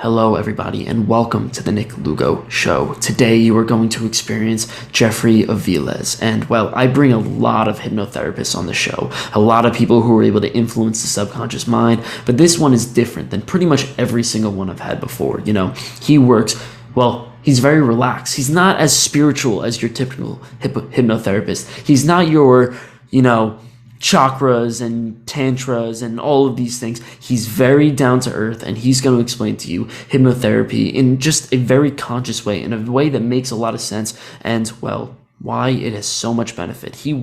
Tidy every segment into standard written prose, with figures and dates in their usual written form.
Hello, everybody, and welcome to the Nick Lugo Show. Today, you are going to experience Jeffrey Aviles. And, well, I bring a lot of hypnotherapists on the show, a lot of people who are able to influence the subconscious mind, but this one is different than pretty much every single one I've had before. He works, well, he's very relaxed. He's not as spiritual as your typical hypnotherapist. He's not your, chakras and tantras and all of these things. He's very down to earth, and he's going to explain to you hypnotherapy in just a very conscious way, in a way that makes a lot of sense, and, well, why it has so much benefit. He's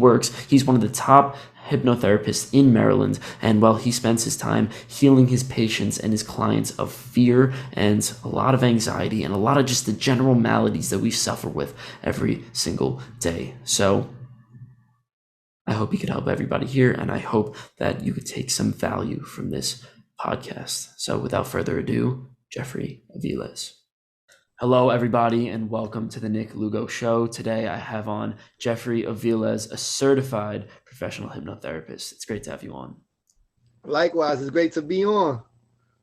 one of the top hypnotherapists in Maryland, and, well, he spends his time healing his patients and his clients of fear and a lot of anxiety and a lot of just the general maladies that we suffer with every single day. So I hope he could help everybody here, and I hope that you could take some value from this podcast. So without further ado, Jeffrey Aviles. Hello, everybody, and welcome to the Nick Lugo Show. Today I have on Jeffrey Aviles, a certified professional hypnotherapist. It's great to have you on. Likewise, it's great to be on.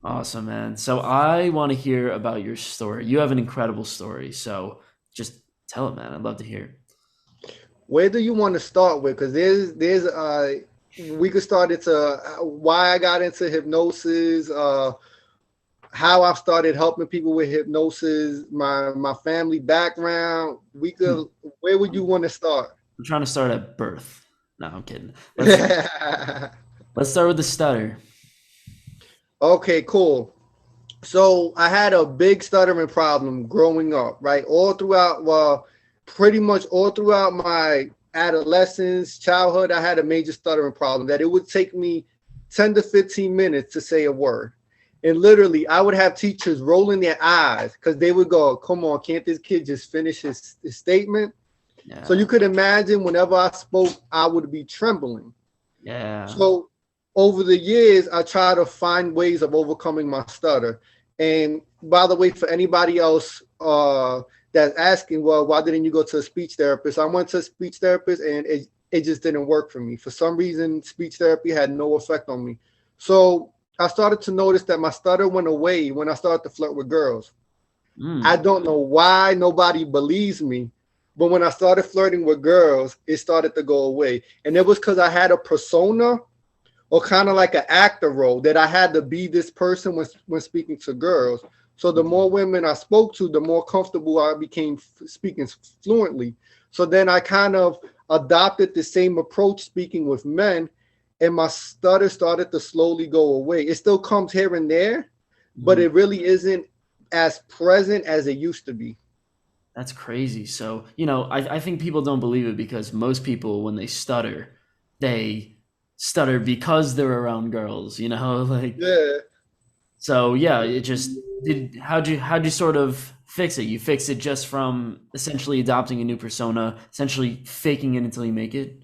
Awesome, man. So I want to hear about your story. You have an incredible story, so just tell it, man. I'd love to hear. Where do you want to start with? Because we could start into why I got into hypnosis, how I started helping people with hypnosis, my family background. Where would you want to start? I'm trying to start at birth. No, I'm kidding. Let's start with the stutter. Okay, cool. So I had a big stuttering problem growing up, right? Pretty much all throughout my adolescence, childhood, I had a major stuttering problem that it would take me 10 to 15 minutes to say a word. And literally, I would have teachers rolling their eyes because they would go, come on, can't this kid just finish his statement? Yeah. So you could imagine whenever I spoke, I would be trembling. Yeah. So over the years, I try to find ways of overcoming my stutter. And by the way, for anybody else that's asking, well, why didn't you go to a speech therapist? I went to a speech therapist and it just didn't work for me. For some reason, speech therapy had no effect on me. So I started to notice that my stutter went away when I started to flirt with girls. I don't know why nobody believes me, but when I started flirting with girls, it started to go away. And it was because I had a persona or kind of like an actor role that I had to be this person when speaking to girls. So the more women I spoke to, the more comfortable I became speaking fluently. So then I kind of adopted the same approach speaking with men, and my stutter started to slowly go away. It still comes here and there, but it really isn't as present as it used to be. That's crazy. So, I think people don't believe it because most people, when they stutter because they're around girls, like. Yeah. So yeah, how'd you sort of fix it? You fix it just from essentially adopting a new persona, essentially faking it until you make it?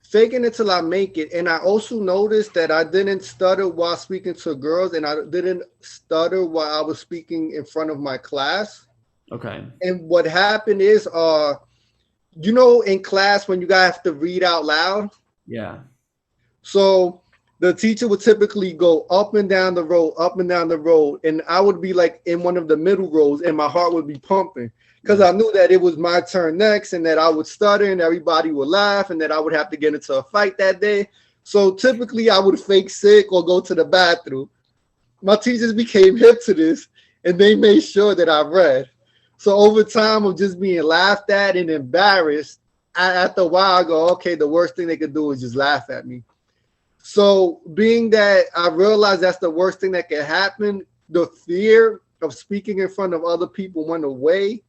Faking it till I make it. And I also noticed that I didn't stutter while speaking to girls, and I didn't stutter while I was speaking in front of my class. Okay. And what happened is, in class when you guys have to read out loud? Yeah. So the teacher would typically go up and down the road, and I would be like in one of the middle rows, and my heart would be pumping because I knew that it was my turn next, and that I would stutter, and everybody would laugh, and that I would have to get into a fight that day. So typically, I would fake sick or go to the bathroom. My teachers became hip to this, and they made sure that I read. So over time of just being laughed at and embarrassed, after a while, I go, okay, the worst thing they could do is just laugh at me. So being that I realized that's the worst thing that can happen, the fear of speaking in front of other people went away.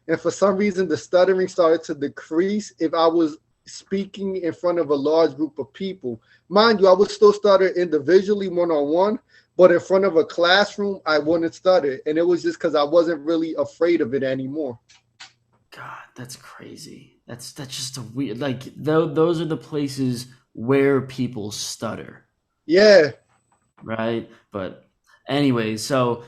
And for some reason, the stuttering started to decrease if I was speaking in front of a large group of people. Mind you, I would still stutter individually, one-on-one, but in front of a classroom, I wouldn't stutter. And it was just because I wasn't really afraid of it anymore. God, that's crazy. That's just a weird, those are the places where people stutter. Yeah. Right. But anyway, so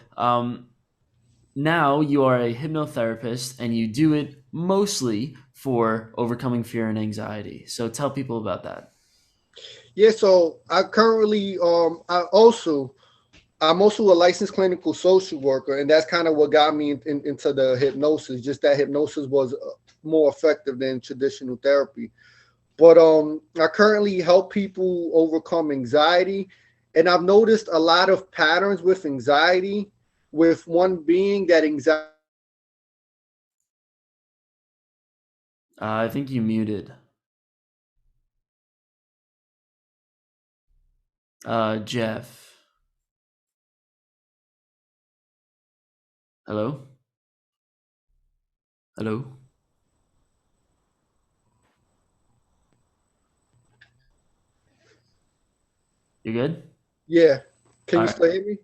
now you are a hypnotherapist and you do it mostly for overcoming fear and anxiety. So tell people about that. Yeah. So I currently, I'm also a licensed clinical social worker, and that's kind of what got me into the hypnosis. Just that hypnosis was more effective than traditional therapy. But I currently help people overcome anxiety, and I've noticed a lot of patterns with anxiety. With one being that anxiety. I think you muted. Jeff. Hello? Hello? You good? Yeah, can All you right. still hear me?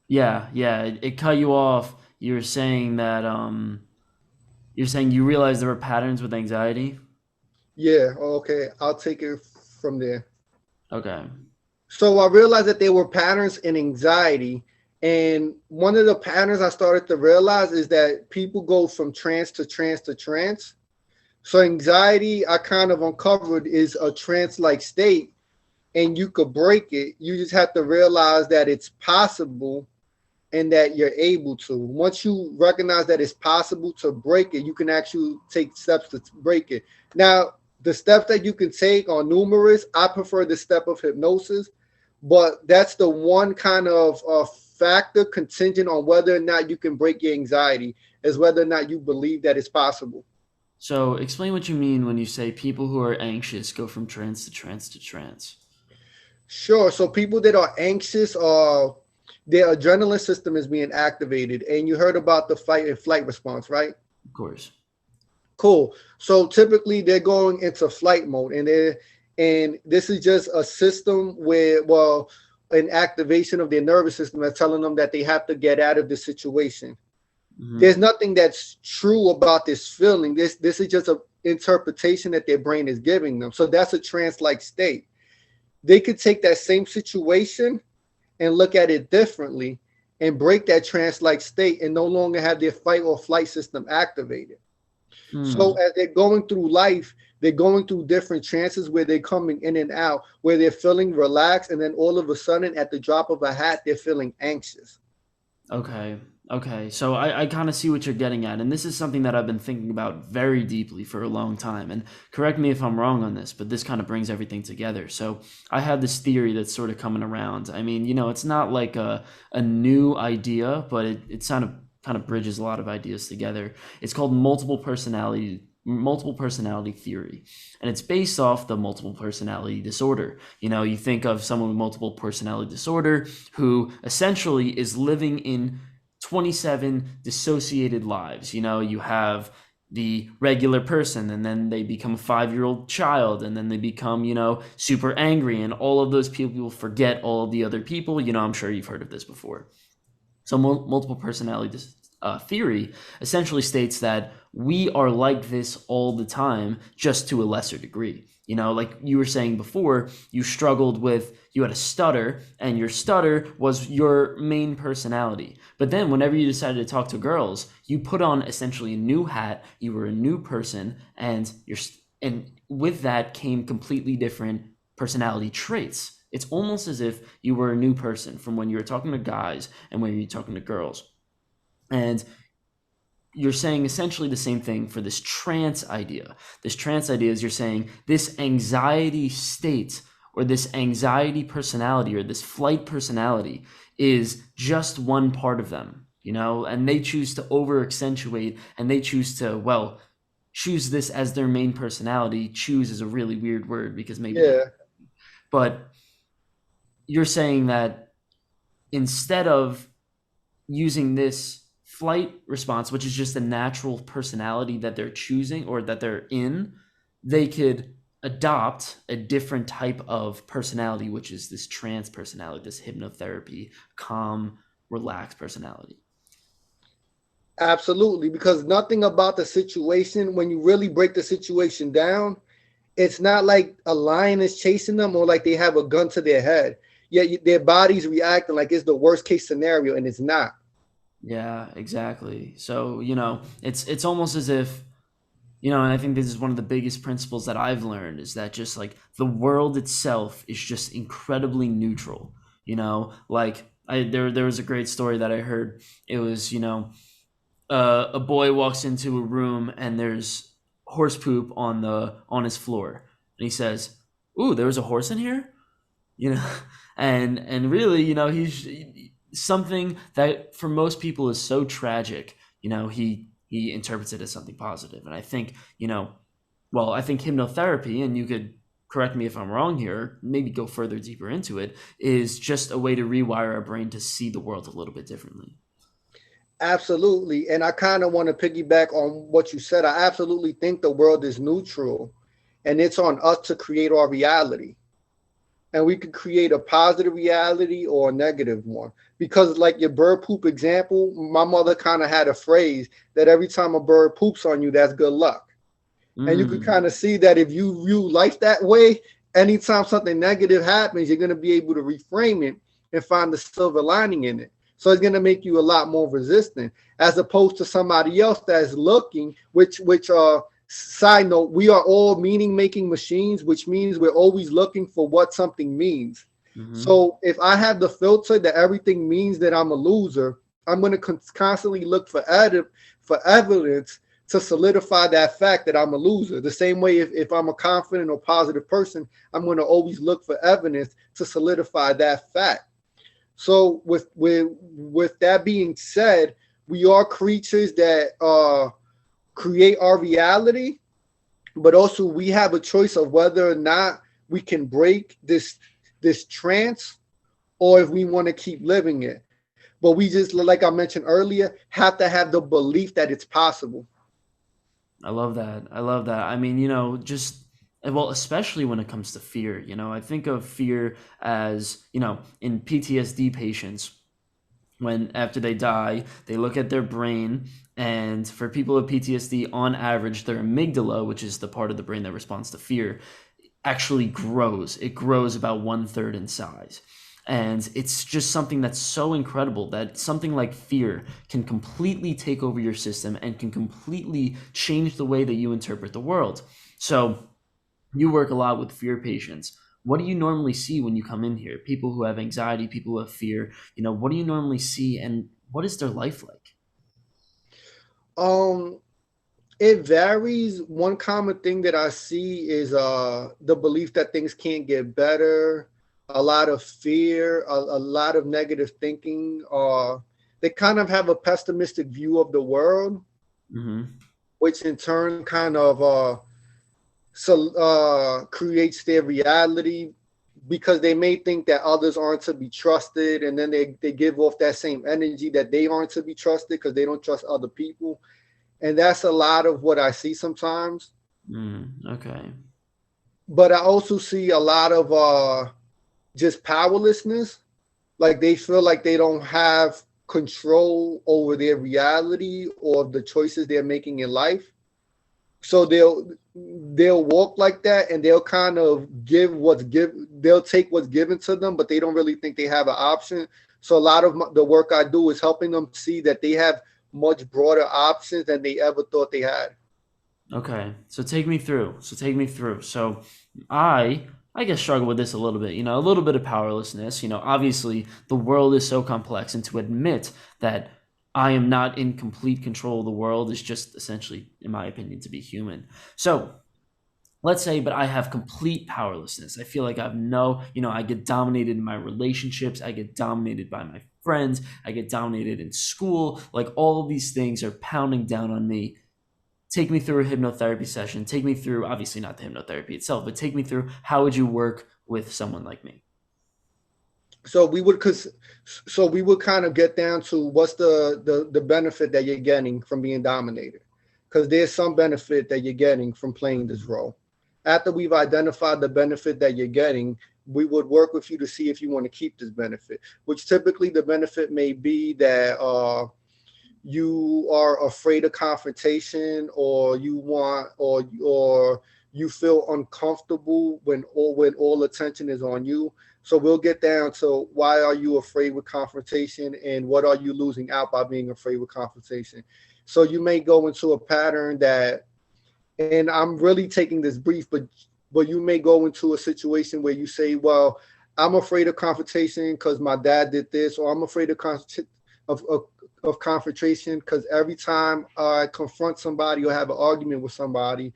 Yeah, yeah. It cut you off. You were saying that you're saying you realized there were patterns with anxiety. Yeah, okay, I'll take it from there. Okay. So I realized that there were patterns in anxiety. And one of the patterns I started to realize is that people go from trance to trance to trance. So anxiety, I kind of uncovered, is a trance-like state, and you could break it. You just have to realize that it's possible and that you're able to. Once you recognize that it's possible to break it, you can actually take steps to break it. Now, the steps that you can take are numerous. I prefer the step of hypnosis, but that's the one kind of factor contingent on whether or not you can break your anxiety, is whether or not you believe that it's possible. So explain what you mean when you say people who are anxious go from trance to trance to trance. Sure. So people that are anxious are their adrenaline system is being activated. And you heard about the fight and flight response, right? Of course. Cool. So typically they're going into flight mode, and this is just a system where, well, an activation of their nervous system that's telling them that they have to get out of the situation. There's Hmm. nothing that's true about this feeling. This is just an interpretation that their brain is giving them. So that's a trance-like state. They could take that same situation and look at it differently and break that trance-like state and no longer have their fight or flight system activated. So Hmm. as they're going through life, they're going through different chances where they're coming in and out, where they're feeling relaxed, and then all of a sudden, at the drop of a hat, they're feeling anxious. Okay. Okay. So I kind of see what you're getting at. And this is something that I've been thinking about very deeply for a long time. And correct me if I'm wrong on this, but this kind of brings everything together. So I had this theory that's sort of coming around. I mean, it's not like a new idea, but it kind of bridges a lot of ideas together. It's called multiple personality theory. And it's based off the multiple personality disorder. You think of someone with multiple personality disorder who essentially is living in 27 dissociated lives. You have the regular person, and then they become a 5-year-old child, and then they become, super angry, and all of those people forget all of the other people. I'm sure you've heard of this before. So multiple personality theory essentially states that we are like this all the time, just to a lesser degree. Like you were saying before, you had a stutter, and your stutter was your main personality. But then whenever you decided to talk to girls, you put on essentially a new hat, you were a new person, and with that came completely different personality traits. It's almost as if you were a new person from when you were talking to guys and when you're talking to girls. And you're saying essentially the same thing for this trance idea. This trance idea is you're saying this anxiety state or this anxiety personality or this flight personality is just one part of them, and they choose to over accentuate, and they choose to, well, choose this as their main personality. Choose is a really weird word because maybe they, Yeah, but you're saying that instead of using this flight response, which is just a natural personality that they're choosing or that they're in, they could adopt a different type of personality, which is this trance personality, this hypnotherapy, calm, relaxed personality. absolutely. Because nothing about the situation, when you really break the situation down, it's not like a lion is chasing them or like they have a gun to their head. Yet their body's reacting like it's the worst case scenario, and it's not. Yeah, exactly. So, it's almost as if, and I think this is one of the biggest principles that I've learned is that just like the world itself is just incredibly neutral. Like There was a great story that I heard. It was, a boy walks into a room and there's horse poop on his floor, and he says, "Ooh, there was a horse in here," you know, and really, he's something that for most people is so tragic. He interprets it as something positive, and I think, I think hypnotherapy, and you could correct me if I'm wrong here, maybe go further deeper into it, is just a way to rewire our brain to see the world a little bit differently. Absolutely. And I kind of want to piggyback on what you said. I absolutely think the world is neutral and it's on us to create our reality. And we could create a positive reality or a negative one. Because, like your bird poop example, my mother kind of had a phrase that every time a bird poops on you, that's good luck. And you could Mm, kind of see that if you view life that way, anytime something negative happens, you're going to be able to reframe it and find the silver lining in it. So it's going to make you a lot more resistant, as opposed to somebody else that's looking, which side note, we are all meaning making machines, which means we're always looking for what something means. hmm So if I have the filter that everything means that I'm a loser, I'm going to constantly look for evidence to solidify that fact that I'm a loser. The same way, if I'm a confident or positive person, I'm going to always look for evidence to solidify that fact. So with that being said, we are creatures that create our reality, but also we have a choice of whether or not we can break this trance or if we want to keep living it. But we just, like I mentioned earlier, have to have the belief that it's possible. I love that. I love that. I mean, just well, especially when it comes to fear. I think of fear as, in PTSD patients, when after they die, they look at their brain, and for people with PTSD, on average, their amygdala, which is the part of the brain that responds to fear, actually grows. It grows about one third in size. And it's just something that's so incredible that something like fear can completely take over your system and can completely change the way that you interpret the world. So, you work a lot with fear patients. What do you normally see when you come in here? People who have anxiety, people who have fear, what do you normally see, and what is their life like? Um, it varies. One common thing that I see is the belief that things can't get better, a lot of fear, a lot of negative thinking. They kind of have a pessimistic view of the world, Hmm which in turn kind of creates their reality because they may think that others aren't to be trusted, and then they give off that same energy that they aren't to be trusted because they don't trust other people. And that's a lot of what I see sometimes. Okay. But I also see a lot of just powerlessness. Like they feel like they don't have control over their reality or the choices they're making in life. So they'll walk like that and they'll kind of they'll take what's given to them, but they don't really think they have an option. So a lot of the work I do is helping them see that they have much broader options than they ever thought they had. Okay. So take me through. So I guess struggle with this a little bit, a little bit of powerlessness. Obviously the world is so complex, and to admit that I am not in complete control of the world is just essentially, in my opinion, to be human. So let's say, but I have complete powerlessness. I feel like I've I get dominated in my relationships, I get dominated by my friends, I get dominated in school. Like all of these things are pounding down on me. Take me through a hypnotherapy session. Take me through, obviously not the hypnotherapy itself, but take me through how would you work with someone like me? So we would cause so we would kind of get down to what's the benefit that you're getting from being dominated. Because there's some benefit that you're getting from playing this role. After we've identified the benefit that you're getting, we would work with you to see if you want to keep this benefit, which typically the benefit may be that you are afraid of confrontation, or you want or you feel uncomfortable when all attention is on you. So we'll get down to why are you afraid with confrontation and what are you losing out by being afraid with confrontation. So you may go into a pattern that, and I'm really taking this brief, but you may go into a situation where you say, well, I'm afraid of confrontation because my dad did this, or I'm afraid of, of, of confrontation because every time I confront somebody or have an argument with somebody,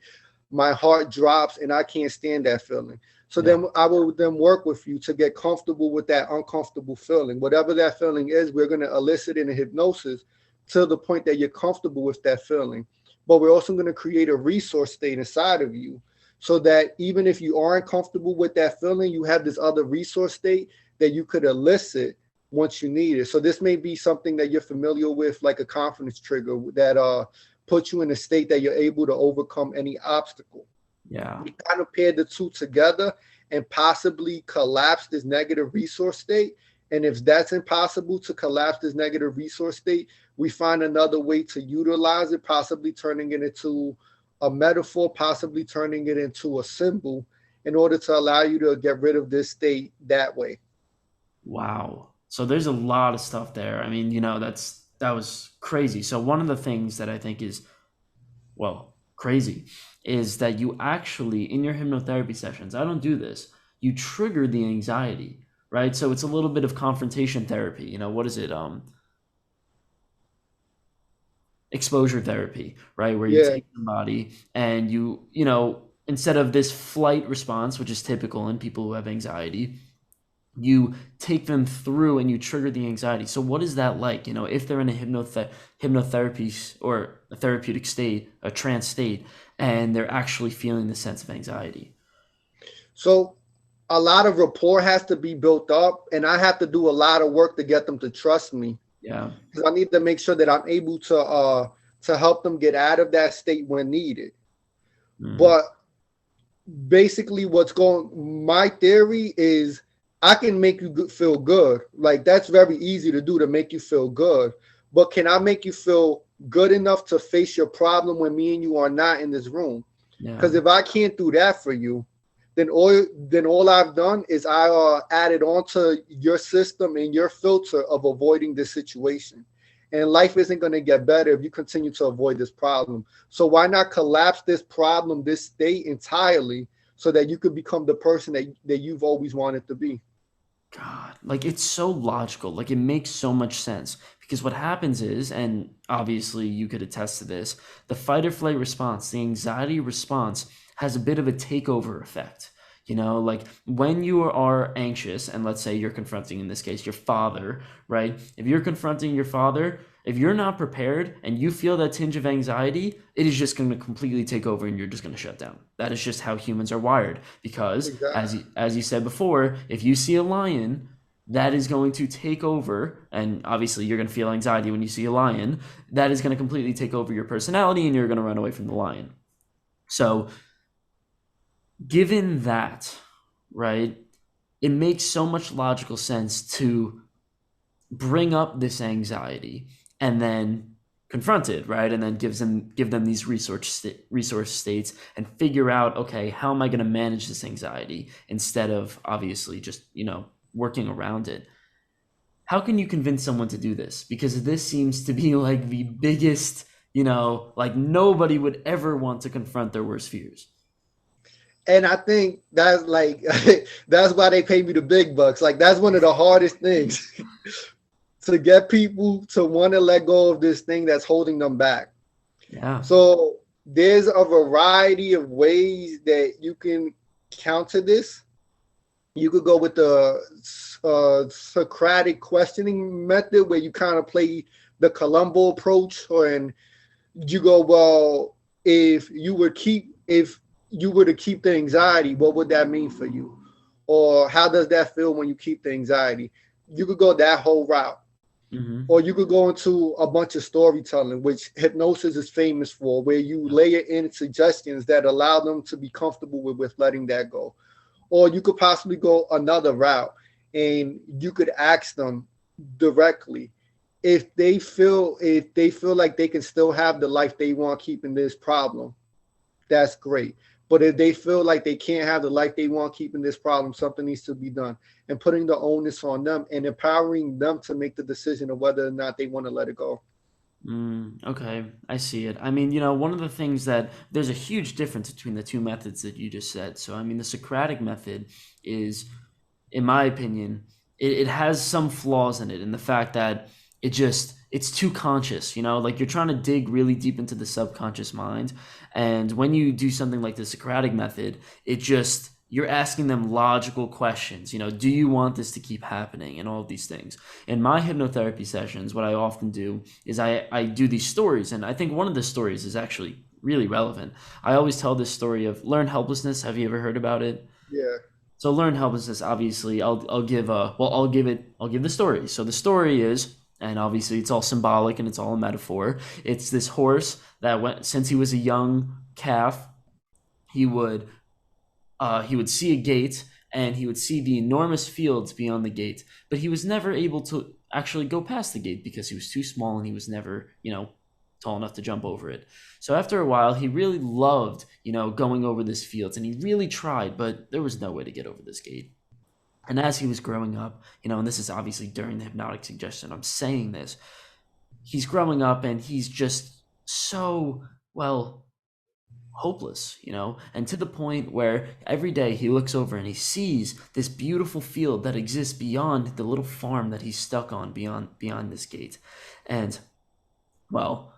my heart drops and I can't stand that feeling. So Yeah. then I will then work with you to get comfortable with that uncomfortable feeling. Whatever that feeling is, we're going to elicit in a hypnosis to the point that you're comfortable with that feeling. But we're also going to create a resource state inside of you so that even if you aren't comfortable with that feeling, you have this other resource state that you could elicit once you need it. So this may be something that you're familiar with, like a confidence trigger that puts you in a state that you're able to overcome any obstacle. Yeah. We kind of pair the two together and possibly collapse this negative resource state. And if that's impossible to collapse this negative resource state, we find another way to utilize it, possibly turning it into a metaphor, possibly turning it into a symbol in order to allow you to get rid of this state that way. Wow. So there's a lot of stuff there. I mean, that was crazy. So one of the things that I think is, well, crazy is that you actually in your hypnotherapy sessions, I don't do this. You trigger the anxiety, right? So it's a little bit of confrontation therapy. What is it? Exposure therapy, right? Where you Yeah. take somebody and instead of this flight response, which is typical in people who have anxiety, you take them through and you trigger the anxiety. So what is that like? If they're in a hypnotherapy or a therapeutic state, a trance state, and they're actually feeling the sense of anxiety. So a lot of rapport has to be built up, and I have to do a lot of work to get them to trust me Yeah. because I need to make sure that I'm able to help them get out of that state when needed. Mm. But basically, my theory is I can make you feel good. Like that's very easy to do to make you feel good. But can I make you feel good enough to face your problem when me and you are not in this room? Yeah. Because if I can't do that for you, then all I've done is I added onto your system and your filter of avoiding this situation. And life isn't going to get better if you continue to avoid this problem. So why not collapse this problem, this state entirely, so that you could become the person that you've always wanted to be? God, like it's so logical. Like it makes so much sense because what happens is, and obviously you could attest to this, the fight or flight response, the anxiety response has a bit of a takeover effect. Like when you are anxious, and let's say you're confronting, in this case, your father, right? If you're confronting your father, if you're not prepared and you feel that tinge of anxiety, it is just going to completely take over and you're just going to shut down. That is just how humans are wired. Because Exactly. as you said before, if you see a lion, that is going to take over, and obviously you're going to feel anxiety when you see a lion. That is going to completely take over your personality, and you're going to run away from the lion. So, given that, right, it makes so much logical sense to bring up this anxiety and then confront it, right? And then give them these resource states and figure out, okay, how am I going to manage this anxiety instead of obviously just, working around it. How can you convince someone to do this? Because this seems to be like the biggest, like nobody would ever want to confront their worst fears. And I think that's like that's why they pay me the big bucks. Like that's one of the hardest things to get people to want to let go of this thing that's holding them back. Yeah. So there's a variety of ways that you can counter this. You could go with the Socratic questioning method, where you kind of play the Columbo approach, and you go, well, if you were to keep the anxiety, what would that mean for you? Or how does that feel when you keep the anxiety? You could go that whole route. Hmm. Or you could go into a bunch of storytelling, which hypnosis is famous for, where you layer in suggestions that allow them to be comfortable with letting that go. Or you could possibly go another route and you could ask them directly if they feel like they can still have the life they want keeping this problem. That's great. But if they feel like they can't have the life they want keeping this problem, something needs to be done. And putting the onus on them and empowering them to make the decision of whether or not they want to let it go. Okay, I see it. I mean, one of the things that there's a huge difference between the two methods that you just said. So, I mean, the Socratic method is in my opinion, it has some flaws in it, in the fact that it's too conscious, like you're trying to dig really deep into the subconscious mind. And when you do something like the Socratic method, it just you're asking them logical questions. Do you want this to keep happening, and all of these things. In my hypnotherapy sessions, what I often do is I do these stories, and I think one of the stories is actually really relevant. I always tell this story of learned helplessness. Have you ever heard about it? Yeah. So learn helplessness. Obviously, I'll give I'll give the story. So the story is, and obviously it's all symbolic and it's all a metaphor. It's this horse that went since he was a young calf. He would he would see a gate, and he would see the enormous fields beyond the gate, but he was never able to actually go past the gate because he was too small and he was never, tall enough to jump over it. So after a while, he really loved, going over this field, and he really tried, but there was no way to get over this gate. And as he was growing up, and this is obviously during the hypnotic suggestion, I'm saying this, he's growing up and he's just so, well, hopeless, and to the point where every day he looks over and he sees this beautiful field that exists beyond the little farm that he's stuck on beyond this gate. And, well,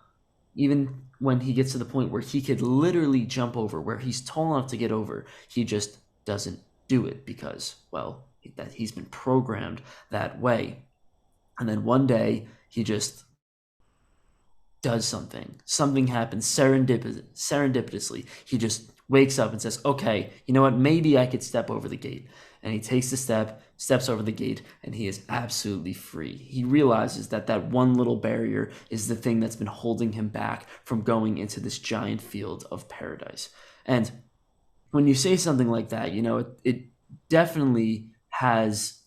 even when he gets to the point where he could literally jump over, where he's tall enough to get over, he just doesn't do it because, well, that he's been programmed that way. And then one day he just does something. Something happens serendipitously. He just wakes up and says, okay, you know what? Maybe I could step over the gate. And he takes the step, steps over the gate, and he is absolutely free. He realizes that that one little barrier is the thing that's been holding him back from going into this giant field of paradise. And when you say something like that, it definitely has,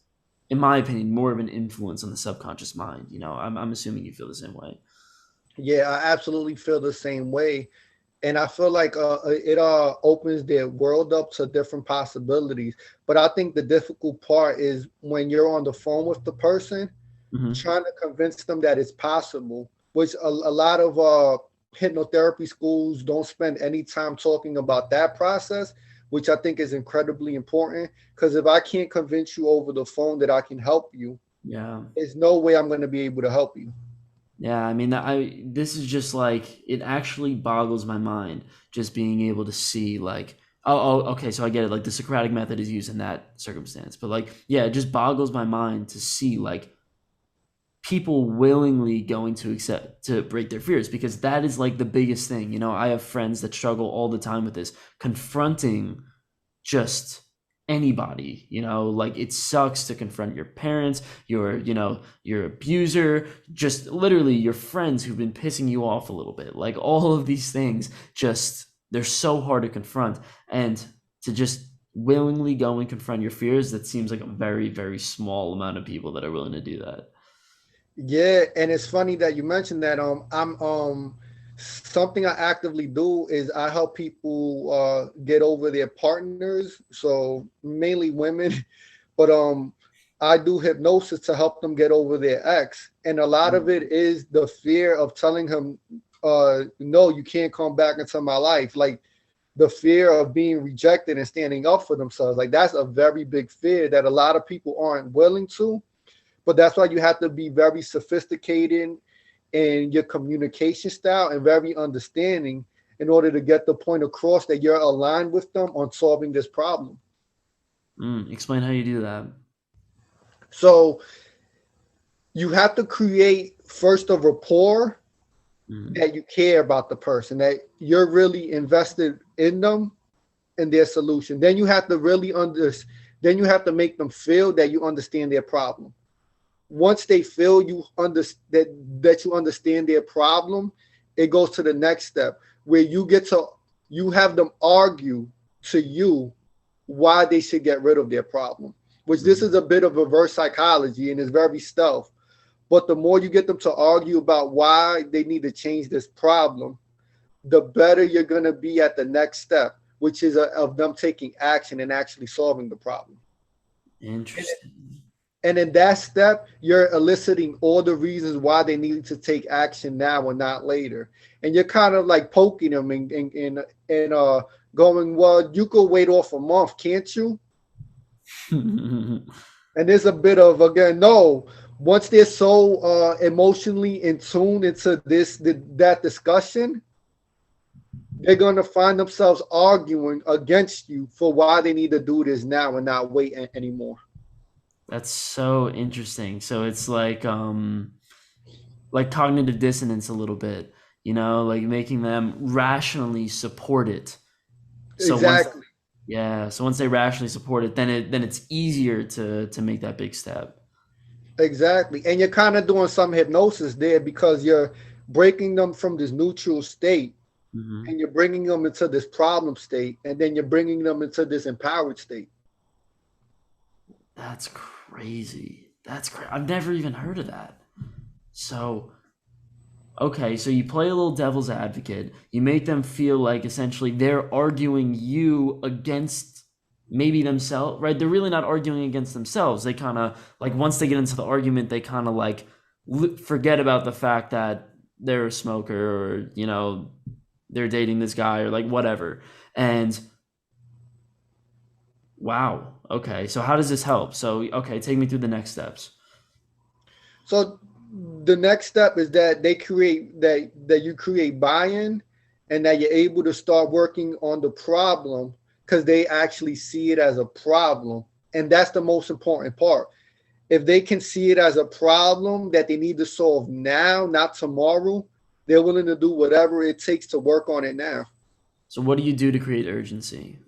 in my opinion, more of an influence on the subconscious mind. I'm assuming you feel the same way. Yeah, I absolutely feel the same way. And I feel like it opens their world up to different possibilities. But I think the difficult part is when you're on the phone with the person, Hmm. trying to convince them that it's possible, which a lot of hypnotherapy schools don't spend any time talking about that process, which I think is incredibly important. Because if I can't convince you over the phone that I can help you, Yeah. there's no way I'm going to be able to help you. Yeah, I mean, this is just like it actually boggles my mind just being able to see like, okay, so I get it. Like the Socratic method is used in that circumstance, but like, yeah, it just boggles my mind to see like people willingly going to accept to break their fears, because that is like the biggest thing. I have friends that struggle all the time with this, confronting just anybody. Like it sucks to confront your parents, your abuser, just literally your friends who've been pissing you off a little bit. Like all of these things, just they're so hard to confront. And to just willingly go and confront your fears, that seems like a very, very small amount of people that are willing to do that. Yeah, and it's funny that you mentioned that. I'm something I actively do is I help people get over their partners, so mainly women, but I do hypnosis to help them get over their ex, and a lot of it is the fear of telling him, no, you can't come back into my life, like the fear of being rejected and standing up for themselves. Like that's a very big fear that a lot of people aren't willing to, but that's why you have to be very sophisticated in your communication style and very understanding in order to get the point across that you're aligned with them on solving this problem. Explain how you do that. So you have to create first a rapport Mm, that you care about the person, that you're really invested in them and their solution. Then you have to then you have to make them feel that you understand their problem. Once they feel that you understand their problem, it goes to the next step where you have them argue to you why they should get rid of their problem. Which this mm, is a bit of reverse psychology and is very stealth. But the more you get them to argue about why they need to change this problem, the better you're going to be at the next step, which is of them taking action and actually solving the problem. interesting. And in that step, you're eliciting all the reasons why they need to take action now and not later. And you're kind of like poking them and going, well, you could wait off a month, can't you? And there's a bit of, again, no, once they're so emotionally in tune into that discussion, they're going to find themselves arguing against you for why they need to do this now and not wait anymore. That's so interesting. So it's like cognitive dissonance a little bit, like making them rationally support it. So once Exactly. Yeah, so once they rationally support it, then it's easier to make that big step. Exactly. And you're kind of doing some hypnosis there because you're breaking them from this neutral state Hmm. and you're bringing them into this problem state, and then you're bringing them into this empowered state. That's crazy. That's crazy. I've never even heard of that. So, okay, so you play a little devil's advocate. You make them feel like essentially they're arguing you against maybe themselves, right? They're really not arguing against themselves. They kind of like once they get into the argument, they kind of like forget about the fact that they're a smoker or, they're dating this guy or like whatever. And wow, okay, so how does this help? So, okay, take me through the next steps. So the next step is that that you create buy-in and that you're able to start working on the problem because they actually see it as a problem. And that's the most important part. If they can see it as a problem that they need to solve now, not tomorrow, they're willing to do whatever it takes to work on it now. So, what do you do to create urgency?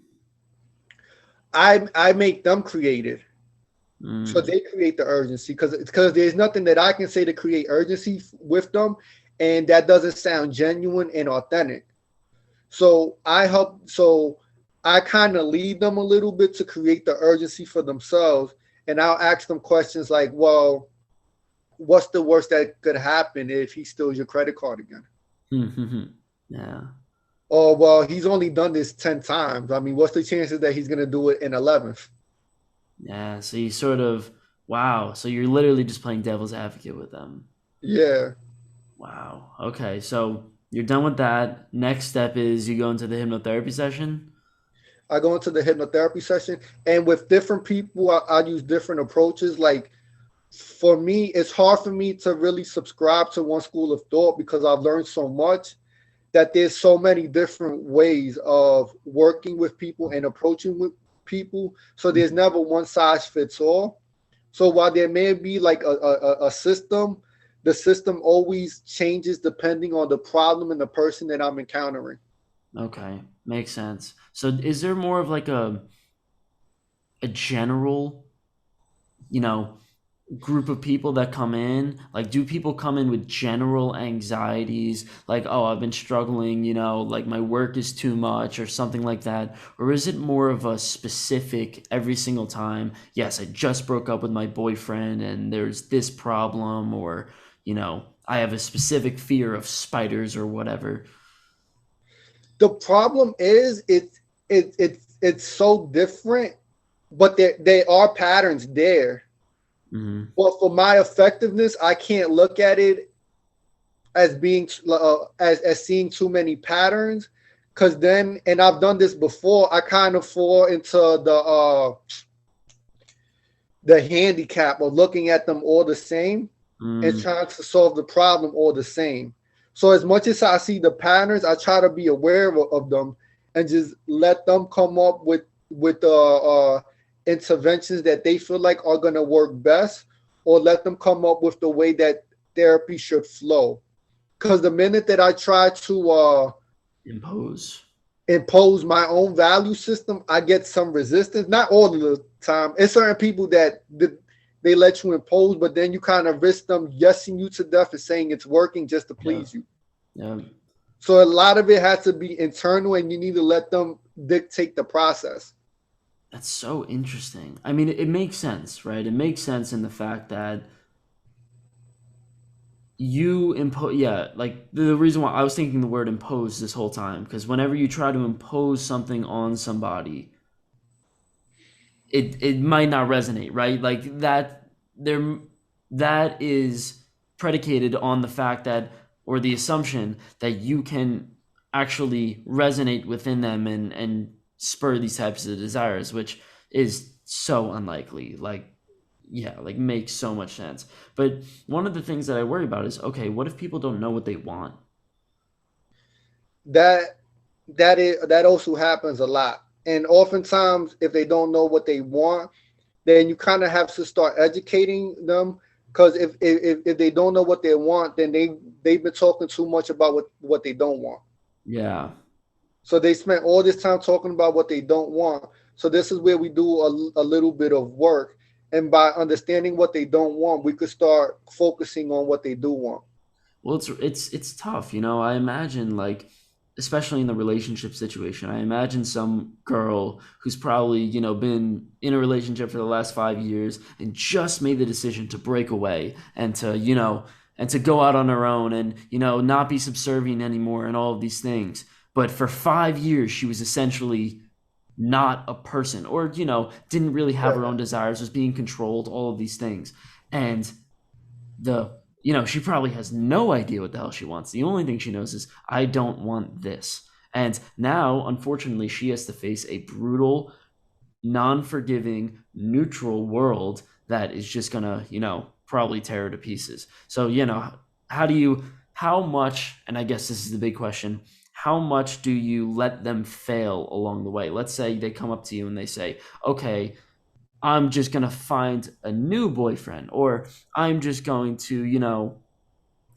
I make them create it. So Mm, they create the urgency because there's nothing that I can say to create urgency with them, and that doesn't sound genuine and authentic. So I help. So I kind of lead them a little bit to create the urgency for themselves, and I'll ask them questions like, "Well, what's the worst that could happen if he steals your credit card again?" yeah. Or, "Well, he's only done this 10 times. I mean, what's the chances that he's gonna do it in 11th?" Yeah, so you sort of, wow. So you're literally just playing devil's advocate with them. Yeah. Wow. Okay, so you're done with that. Next step is you go into the hypnotherapy session. I go into the hypnotherapy session, and with different people, I use different approaches. Like for me, it's hard for me to really subscribe to one school of thought because I've learned so much that there's so many different ways of working with people and approaching with people. So there's never one size fits all. So while there may be like a system, the system always changes depending on the problem and the person that I'm encountering. Okay, makes sense. So is there more of like a general, you know, group of people that come in? Like, do people come in with general anxieties, like, oh, I've been struggling, like my work is too much or something like that? Or is it more of a specific every single time? Yes, I just broke up with my boyfriend and there's this problem, or, I have a specific fear of spiders or whatever. The problem is it's so different, but there are patterns there. Hmm. But for my effectiveness, I can't look at it as being as seeing too many patterns, because then, and I've done this before, I kind of fall into the handicap of looking at them all the same and Mm, trying to solve the problem all the same. So as much as I see the patterns, I try to be aware of them and just let them come up with interventions that they feel like are going to work best, or let them come up with the way that therapy should flow. Because the minute that I try to impose. impose my own value system, I get some resistance. Not all of the time. It's certain people that they let you impose, but then you kind of risk them yesing you to death and saying it's working just to Yeah. please you. Yeah. So a lot of it has to be internal, and you need to let them dictate the process. That's so interesting. I mean, it makes sense, right? It makes sense in the fact that you impose, yeah, like the reason why I was thinking the word impose this whole time, because whenever you try to impose something on somebody, it might not resonate, right? Like there that is predicated on the fact that, or the assumption that you can actually resonate within them and spur these types of desires, which is so unlikely. Like, yeah, like makes so much sense. But one of the things that I worry about is, okay, what if people don't know what they want? That that also happens a lot. And oftentimes, if they don't know what they want, then you kind of have to start educating them. Because if they don't know what they want, then they've been talking too much about what they don't want. Yeah. So they spent all this time talking about what they don't want. So this is where we do a little bit of work. And by understanding what they don't want, we could start focusing on what they do want. Well, it's tough, you know. I imagine like, especially in the relationship situation, I imagine some girl who's probably, you know, been in a relationship for the last 5 years and just made the decision to break away and to, you know, and to go out on her own and, you know, not be subservient anymore and all of these things. But for 5 years, she was essentially not a person, or, you know, didn't really have her own Yeah. desires, was being controlled, all of these things. And the you know, she probably has no idea what the hell she wants. The only thing she knows is, I don't want this. And now, unfortunately, she has to face a brutal, non-forgiving, neutral world that is just gonna, you know, probably tear her to pieces. So, you know, how do you how much, and I guess this is the big question, how much do you let them fail along the way? Let's say they come up to you and they say, okay, I'm just going to find a new boyfriend, or I'm just going to, you know,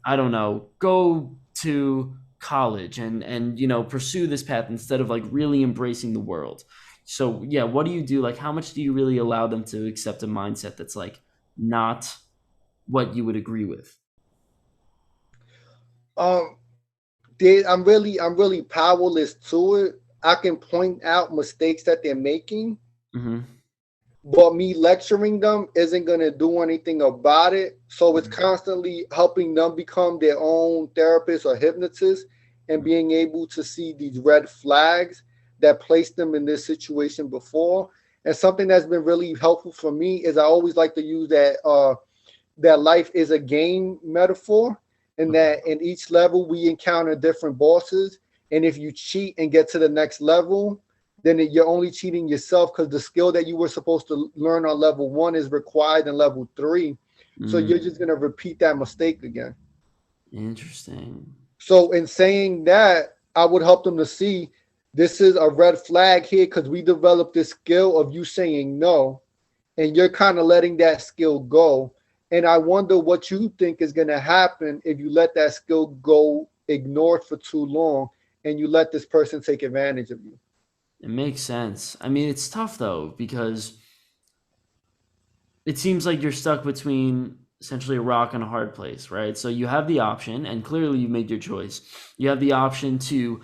I don't know, go to college and you know, pursue this path instead of like really embracing the world. So, yeah, what do you do? Like, how much do you really allow them to accept a mindset that's like not what you would agree with? Um, I'm really powerless to it. I can point out mistakes that they're making, Mm-hmm. but me lecturing them isn't going to do anything about it. So it's constantly helping them become their own therapist or hypnotist and being able to see these red flags that placed them in this situation before. And something that's been really helpful for me is I always like to use that life is a game metaphor, and Okay. that in each level we encounter different bosses. And if you cheat and get to the next level, then you're only cheating yourself, because the skill that you were supposed to learn on level one is required in level three. So you're Mm, just going to repeat that mistake again. interesting. So in saying that, I would help them to see this is a red flag here, because we developed this skill of you saying no, and you're kind of letting that skill go. And I wonder what you think is going to happen if you let that skill go ignored for too long and you let this person take advantage of you. It makes sense. I mean, it's tough though because it seems like you're stuck between essentially a rock and a hard place, right? So you have the option, and clearly you made your choice. You have the option to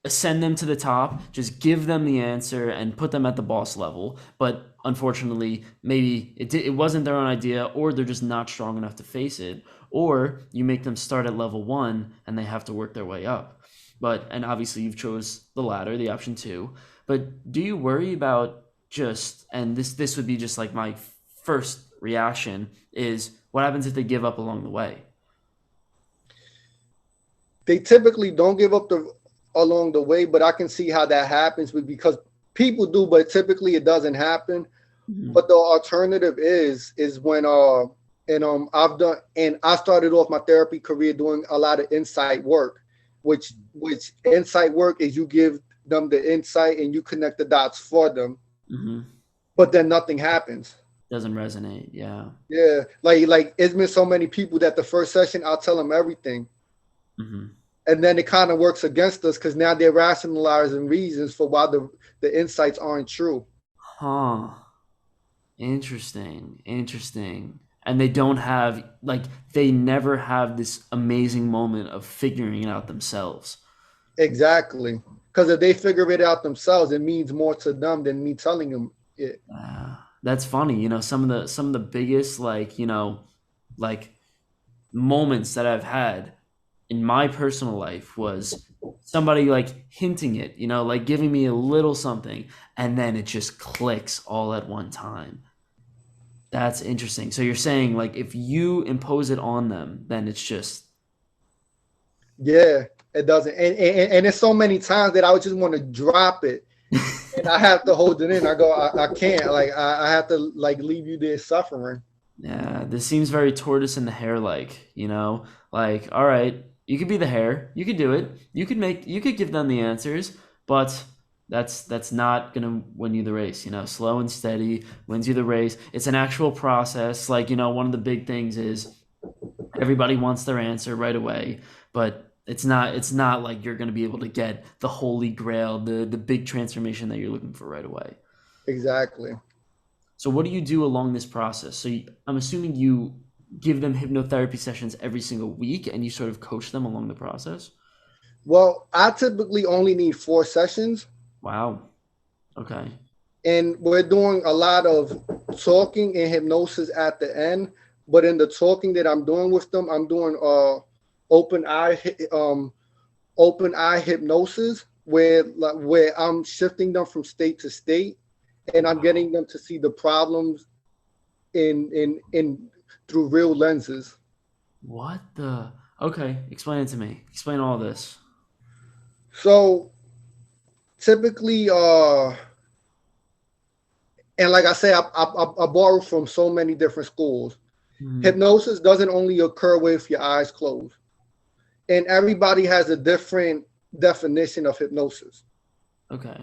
ascend them to the top, just give them the answer and put them at the boss level. But unfortunately, maybe it wasn't their own idea, or they're just not strong enough to face it. Or you make them start at level one and they have to work their way up. But, and obviously you've chose the latter, the option two. But do you worry about just, and this would be just like my first reaction is, what happens if they give up along the way? They typically don't give up the along the way, but I can see how that happens because people do, but typically it doesn't happen. Mhm. But the alternative is when and I've done, and I started off my therapy career doing a lot of insight work, which insight work is you give them the insight and you connect the dots for them, Mhm. but then nothing happens. Doesn't resonate. Yeah. Yeah, like it's been so many people that the first session I'll tell them everything, Mhm. and then it kind of works against us because now they're rationalizing reasons for why the insights aren't true. Huh. Interesting. Interesting. And they don't have, like, they never have this amazing moment of figuring it out themselves. Exactly. Because if they figure it out themselves, it means more to them than me telling them it. That's funny. You know, some of the biggest, like, you know, like moments that I've had in my personal life was somebody like hinting it, you know, like giving me a little something, and then it just clicks all at one time. That's interesting. So you're saying like if you impose it on them, then it's just Yeah, it doesn't. And it's so many times that I would just want to drop it and I have to hold it in. I go, I can't. Like I have to like leave you there suffering. Yeah, this seems very tortoise and the hare like, Like, all right, you could be the hare, you could do it, you could give them the answers, but that's not gonna win you the race, Slow and steady wins you the race. It's an actual process. Like, one of the big things is everybody wants their answer right away, but it's not like you're gonna be able to get the holy grail, the big transformation that you're looking for right away. Exactly. So what do you do along this process? I'm assuming you give them hypnotherapy sessions every single week and you sort of coach them along the process? Well, I typically only need 4 sessions, Wow. Okay. and we're doing a lot of talking and hypnosis at the end. But in the talking that I'm doing with them, I'm doing open eye open eye hypnosis where I'm shifting them from state to state, and I'm Wow. getting them to see the problems in through real lenses. What the? Okay, explain it to me. Explain all this. So typically, and like I say, I borrow from so many different schools. Hmm. Hypnosis doesn't only occur with your eyes closed, and everybody has a different definition of hypnosis. Okay.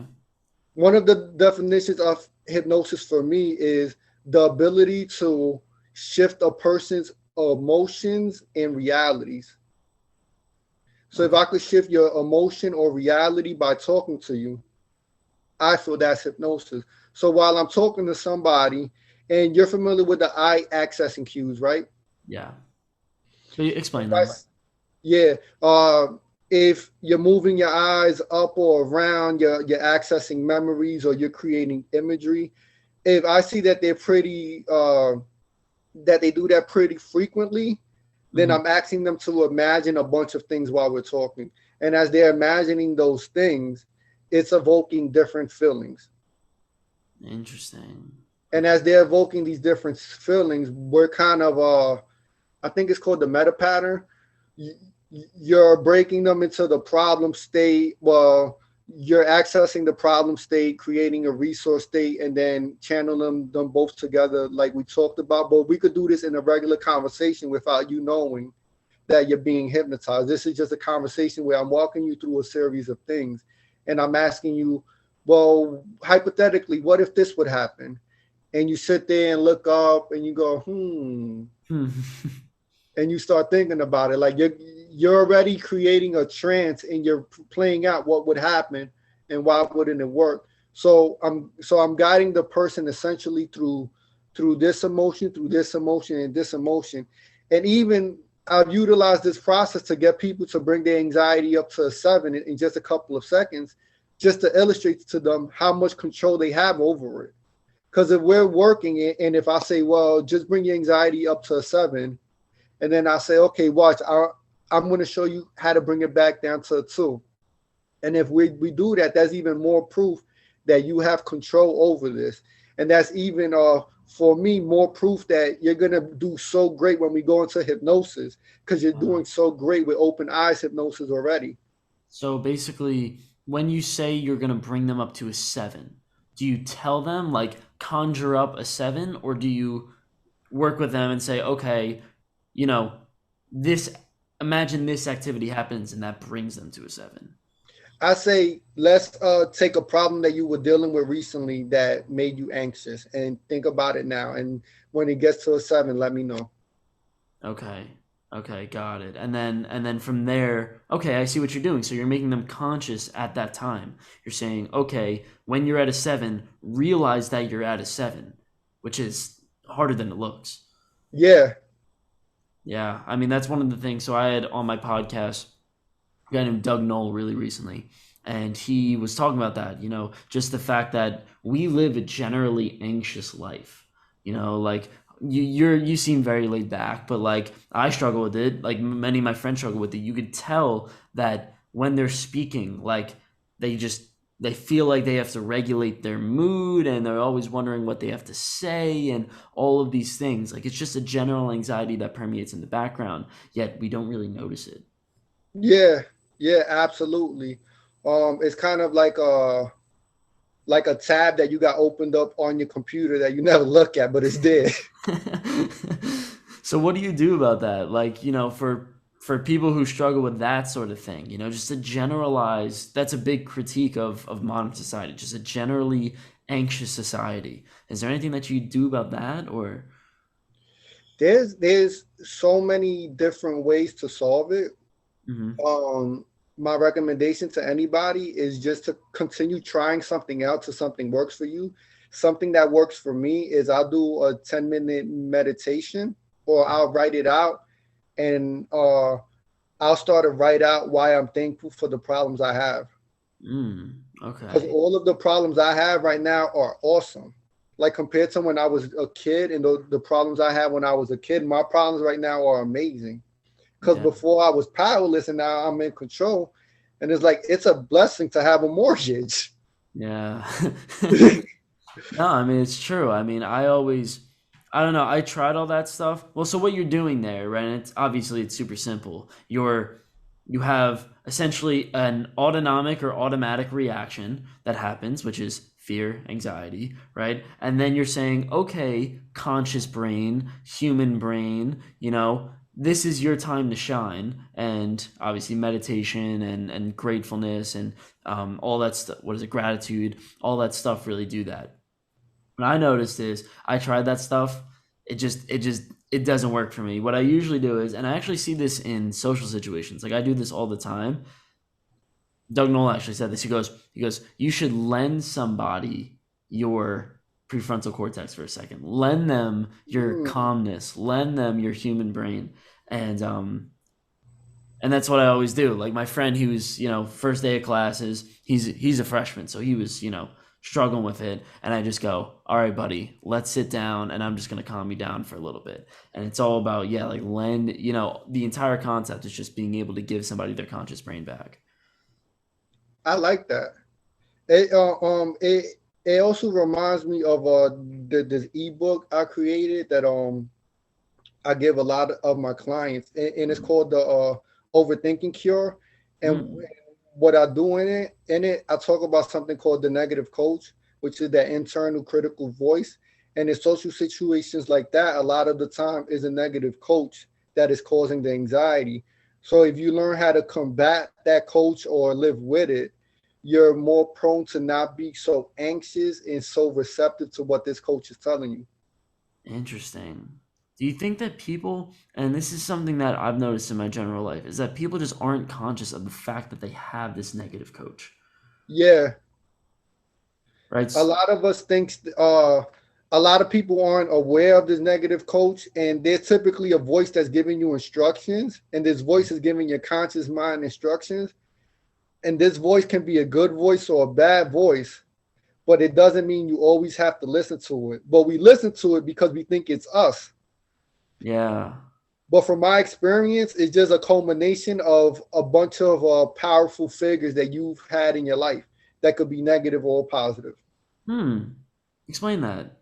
One of the definitions of hypnosis for me is the ability to shift a person's emotions and realities. So if Okay. I could shift your emotion or reality by talking to you, I feel that's hypnosis. So while I'm talking to somebody, and you're familiar with the eye accessing cues, right? Yeah. So you explain If I, them. yeah. If you're moving your eyes up or around, you're accessing memories or you're creating imagery. If I see that they're pretty, that they do that pretty frequently, then Hmm. I'm asking them to imagine a bunch of things while we're talking. And as they're imagining those things, it's evoking different feelings. Interesting. And Okay. as they're evoking these different feelings, we're kind of, I think it's called the meta pattern. You're breaking them into the problem state. Well, you're accessing the problem state, creating a resource state, and then channeling them both together, like we talked about. But we could do this in a regular conversation without you knowing that you're being hypnotized. This is just a conversation where I'm walking you through a series of things, and I'm asking you, well, hypothetically, what if this would happen? And you sit there and look up and you go, Hmm. and you start thinking about it. Like you're already creating a trance and you're playing out what would happen and why wouldn't it work. So I'm guiding the person essentially through this emotion, through this emotion, and this emotion. And even I've utilized this process to get people to bring their anxiety up to a 7 in just a couple of seconds, just to illustrate to them how much control they have over it. Because if we're working it, and if I say, well, just bring your anxiety up to a 7, and then I say, okay, watch, I'm going to show you how to bring it back down to a 2. And if we do that, that's even more proof that you have control over this. And that's even, for me, more proof that you're going to do so great when we go into hypnosis, because you're Wow. doing so great with open eyes hypnosis already. So basically, when you say you're going to bring them up to a 7, do you tell them, like, conjure up a 7, or do you work with them and say, okay, you know, this, imagine this activity happens and that brings them to a 7? I say, let's take a problem that you were dealing with recently that made you anxious and think about it now. And when it gets to a 7, let me know. Okay. Okay, got it. And then from there, okay, I see what you're doing. So you're making them conscious at that time. You're saying, okay, when you're at a 7, realize that you're at a 7, which is harder than it looks. Yeah. Yeah, I mean that's one of the things. So I had on my podcast a guy named Doug Knoll really recently, and he was talking about that. Just the fact that we live a generally anxious life. Like you seem very laid back, but like I struggle with it. Like many of my friends struggle with it. You could tell that when they're speaking, like they just they feel like they have to regulate their mood, and they're always wondering what they have to say, and all of these things. Like it's just a general anxiety that permeates in the background, yet we don't really notice it. Yeah, yeah, absolutely. It's kind of like like a tab that you got opened up on your computer that you never look at, but it's there. So what do you do about that? Like, for people who struggle with that sort of thing, just to generalize, that's a big critique of modern society, just a generally anxious society. Is there anything that you do about that, or? There's so many different ways to solve it. Mhm. Um, my recommendation to anybody is just to continue trying something out till something works for you. Something that works for me is I'll do a 10-minute meditation, or I'll write it out, and I'll start to write out why I'm thankful for the problems I have. Because Okay. all of the problems I have right now are awesome. Like compared to when I was a kid and the problems I had when I was a kid, my problems right now are amazing. Because Yeah. before I was powerless and now I'm in control. And it's like, it's a blessing to have a mortgage. Yeah. No, I mean it's true. I mean, I don't know, I tried all that stuff. Well, so what you're doing there, right? And it's super simple. You have essentially an autonomic or automatic reaction that happens, which is fear, anxiety, right? And then you're saying, okay, conscious brain, human brain, this is your time to shine. And obviously meditation and gratefulness and all that stuff. What is it? Gratitude, all that stuff really do that. What I noticed is I tried that stuff. It doesn't work for me. What I usually do is, and I actually see this in social situations. Like I do this all the time. Doug Noll actually said this. He goes, you should lend somebody your prefrontal cortex for a second. Lend them your Mm, calmness. Lend them your human brain. And that's what I always do. Like my friend who's, first day of classes, he's a freshman, so he was, struggling with it, and I just go, "All right, buddy, let's sit down and I'm just going to calm you down for a little bit." And it's all about like lend, the entire concept is just being able to give somebody their conscious brain back. I like that. It also reminds me of this ebook I created that I give a lot of my clients, and it's called the Overthinking Cure. And Mm, what I do in it, I talk about something called the negative coach, which is that internal critical voice. And in social situations like that, a lot of the time is a negative coach that is causing the anxiety. So if you learn how to combat that coach or live with it, you're more prone to not be so anxious and so receptive to what this coach is telling you. interesting. Do you think that people, and this is something that I've noticed in my general life, is that people just aren't conscious of the fact that they have this negative coach, Yeah, right? a lot of us thinks a lot of people aren't aware of this negative coach, and there's typically a voice that's giving you instructions, and this voice is giving your conscious mind instructions, and this voice can be a good voice or a bad voice, but it doesn't mean you always have to listen to it, but we listen to it because we think it's us. Yeah. But from my experience, it's just a culmination of a bunch of powerful figures that you've had in your life that could be negative or positive. Hmm. Explain that.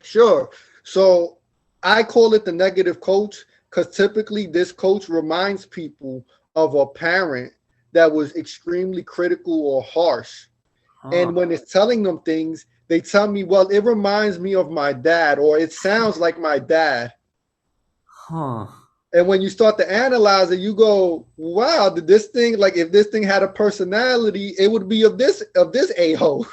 Sure. So I call it the negative coach because typically this coach reminds people of a parent that was extremely critical or harsh. Huh. And when it's telling them things, they tell me, well, it reminds me of my dad, or it sounds like my dad. Huh. And when you start to analyze it, you go, wow, did this thing, like if this thing had a personality, it would be of this a-hole.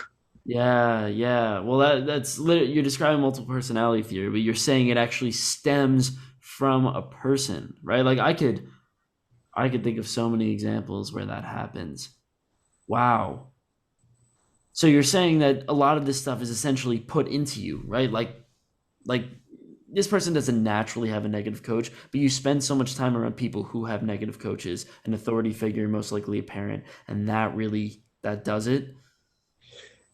Yeah, yeah. Well, you're describing multiple personality theory, but you're saying it actually stems from a person, right? Like I could think of so many examples where that happens. Wow. So you're saying that a lot of this stuff is essentially put into you, right? Like this person doesn't naturally have a negative coach, but you spend so much time around people who have negative coaches, an authority figure, most likely a parent, and that does it.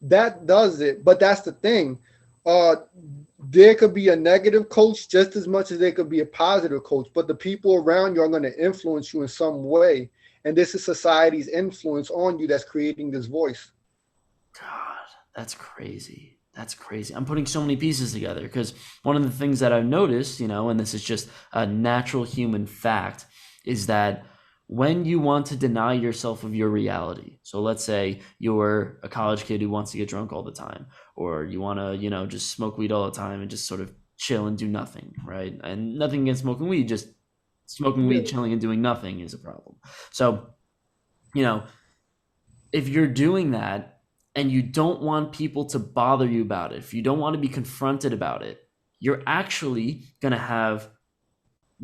That does it. But that's the thing. Uh, there could be a negative coach just as much as there could be a positive coach, but the people around you are going to influence you in some way. And this is society's influence on you that's creating this voice. God, that's crazy. That's crazy. I'm putting so many pieces together because one of the things that I've noticed, and this is just a natural human fact, is that when you want to deny yourself of your reality. So let's say you're a college kid who wants to get drunk all the time, or you want to, just smoke weed all the time and just sort of chill and do nothing, right? And nothing against smoking weed, just smoking Yeah, weed, chilling and doing nothing is a problem. So, you know, if you're doing that and you don't want people to bother you about it, if you don't want to be confronted about it, you're actually going to have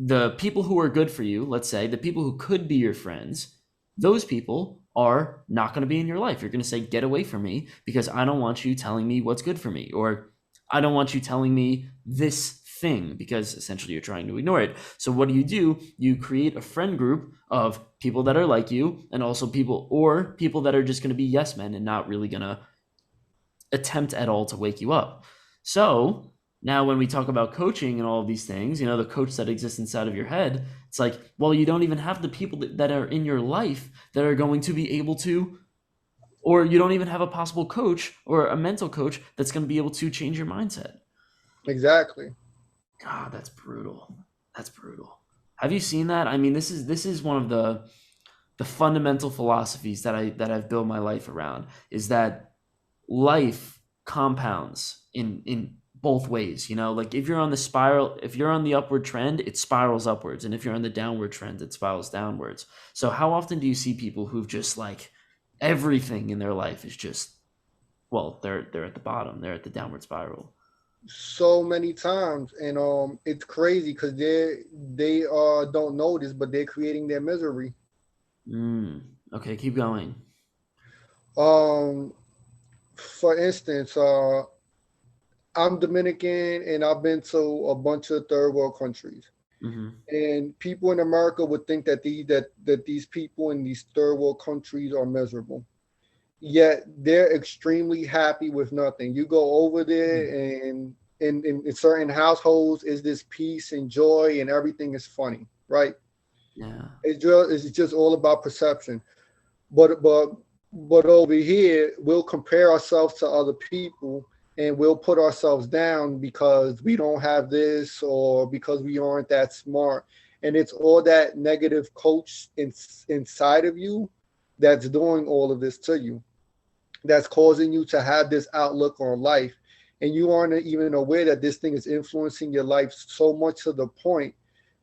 the people who are good for you, let's say, the people who could be your friends, those people are not going to be in your life. You're going to say, get away from me because I don't want you telling me what's good for me, or I don't want you telling me this thing because essentially you're trying to ignore it. So what do? You create a friend group of people that are like you and also people that are just going to be yes men and not really going to attempt at all to wake you up. So now when we talk about coaching and all of these things, the coach that exists inside of your head, it's like, well, you don't even have the people that are in your life that are going to be able to, or you don't even have a possible coach or a mental coach that's going to be able to change your mindset. exactly. God, that's brutal. That's brutal. Have you seen that? I mean, this is one of the fundamental philosophies that I've built my life around, is that life compounds in both ways. Like if you're on the spiral, if you're on the upward trend, it spirals upwards, and if you're on the downward trend, it spirals downwards. So how often do you see people who've just like everything in their life is just, well, they're at the bottom, they're at the downward spiral. So many times, and it's crazy because they don't notice, but they're creating their misery. Okay, keep going. Um, for instance, I'm Dominican, and I've been to a bunch of third world countries. Mm-hmm. And people in America would think that these people in these third world countries are miserable. Yet they're extremely happy with nothing. You go over there, and in certain households is this peace and joy, and everything is funny, right? Yeah. It's just all about perception. But over here, we'll compare ourselves to other people, and we'll put ourselves down because we don't have this, or because we aren't that smart. And it's all that negative coach inside of you that's doing all of this to you, that's causing you to have this outlook on life. And you aren't even aware that this thing is influencing your life so much to the point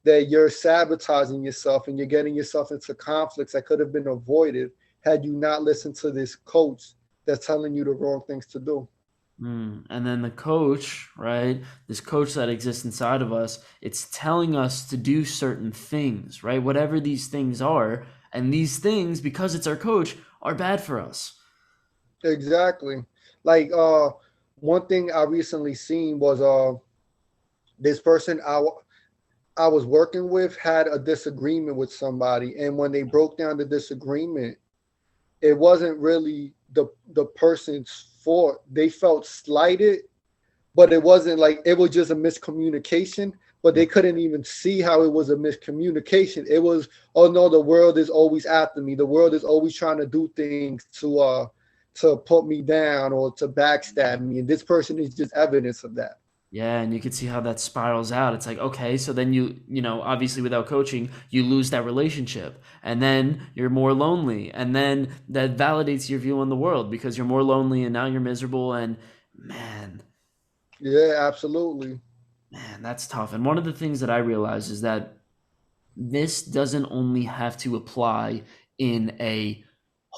that you're sabotaging yourself, and you're getting yourself into conflicts that could have been avoided had you not listened to this coach that's telling you the wrong things to do. And then the coach, right? This coach that exists inside of us, it's telling us to do certain things, right? Whatever these things are. And these things, because it's our coach, are bad for us. Exactly. Like one thing I recently seen was this person I was working with had a disagreement with somebody, and when they broke down the disagreement, it wasn't really the person's fault. They felt slighted, but it wasn't like, it was just a miscommunication. But Yeah. they couldn't even see how it was a miscommunication. It was, oh no, the world is always after me. The world is always trying to do things to put me down or to backstab me. And this person is just evidence of that. Yeah, and you can see how that spirals out. It's like, okay, so then obviously without coaching, you lose that relationship. And then you're more lonely. And then that validates your view on the world because you're more lonely and now you're miserable. And man, Yeah, absolutely. man, that's tough. And one of the things that I realize is that this doesn't only have to apply in a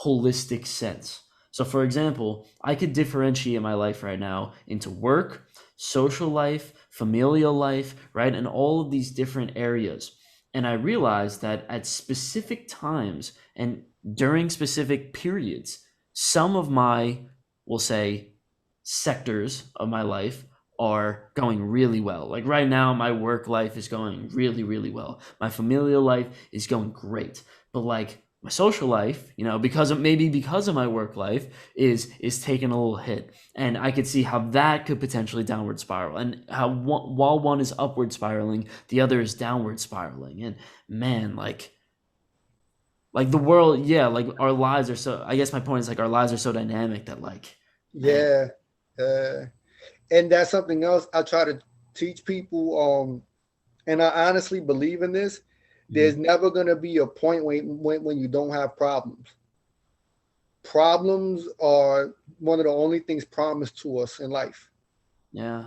holistic sense. So, for example, I could differentiate my life right now into work, social life, familial life, right? And all of these different areas. And I realized that at specific times and during specific periods, some of my, we'll say, sectors of my life are going really well. Like right now, my work life is going really, really well. My familial life is going great. But like my social life, because of my work life is taking a little hit. And I could see how that could potentially downward spiral. And how while one is upward spiraling, the other is downward spiraling. And man, like the world, yeah, like our lives are so, I guess my point is like our lives are so dynamic that like, man, Yeah. Uh, and that's something else I try to teach people. And I honestly believe in this. Mhm. There's never going to be a point when you don't have problems. Problems are one of the only things promised to us in life. Yeah.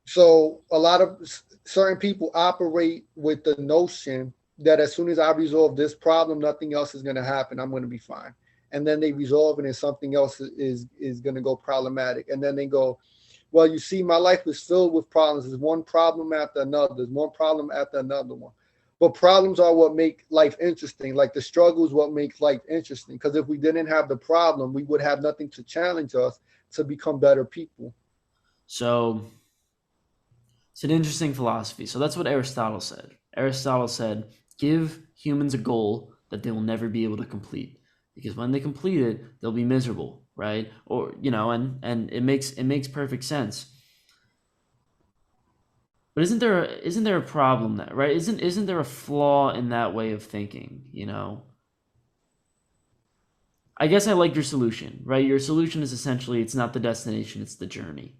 So a lot of certain people operate with the notion that as soon as I resolve this problem, nothing else is going to happen. I'm going to be fine. And then they resolve it, and something else is going to go problematic. And then they go, well, you see, my life is filled with problems. There's one problem after another. There's one problem after another one. But problems are what make life interesting. Like the struggle is what makes life interesting. Because if we didn't have the problem, we would have nothing to challenge us to become better people. So it's an interesting philosophy. So that's what Aristotle said. Aristotle said, give humans a goal that they will never be able to complete. Because when they complete it, they'll be miserable, right? Or, and it makes perfect sense. But isn't there a problem there, right? Isn't there a flaw in that way of thinking? I guess I like your solution, right? Your solution is essentially it's not the destination, it's the journey.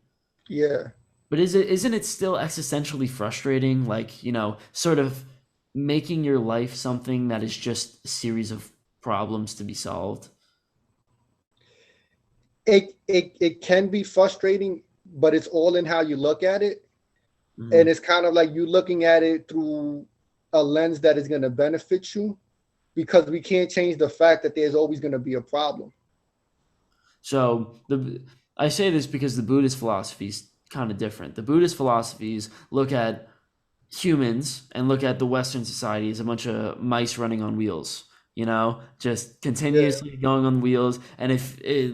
Yeah. But isn't it still existentially frustrating, like, sort of making your life something that is just a series of problems to be solved? It can be frustrating, but it's all in how you look at it. And Hmm. it's kind of like you looking at it through a lens that is going to benefit you, because we can't change the fact that there's always going to be a problem. So I say this because the Buddhist philosophy is kind of different. The Buddhist philosophies look at humans and look at the Western society as a bunch of mice running on wheels. Just Yeah. continuously going on wheels. And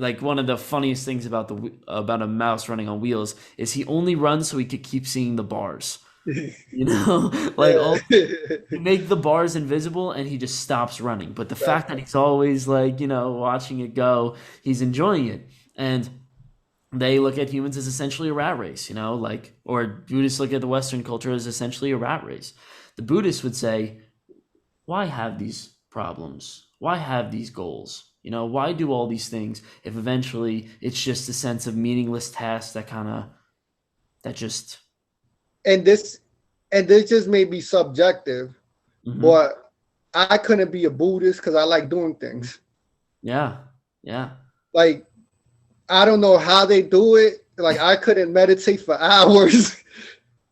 like one of the funniest things about a mouse running on wheels is he only runs so he could keep seeing the bars. Like all Yeah. you make the bars invisible and he just stops running. But the fact that he's always like, watching it go, he's enjoying it. And they look at humans as essentially a rat race, or Buddhists look at the Western culture as essentially a rat race. The Buddhists would say, why have these problems? Why have these goals? Why do all these things if eventually it's just a sense of meaningless tasks that just, and this and this just may be subjective, hmm. but I couldn't be a Buddhist because I like doing things. Yeah, yeah, Like I don't know how they do it. Like I couldn't meditate for hours.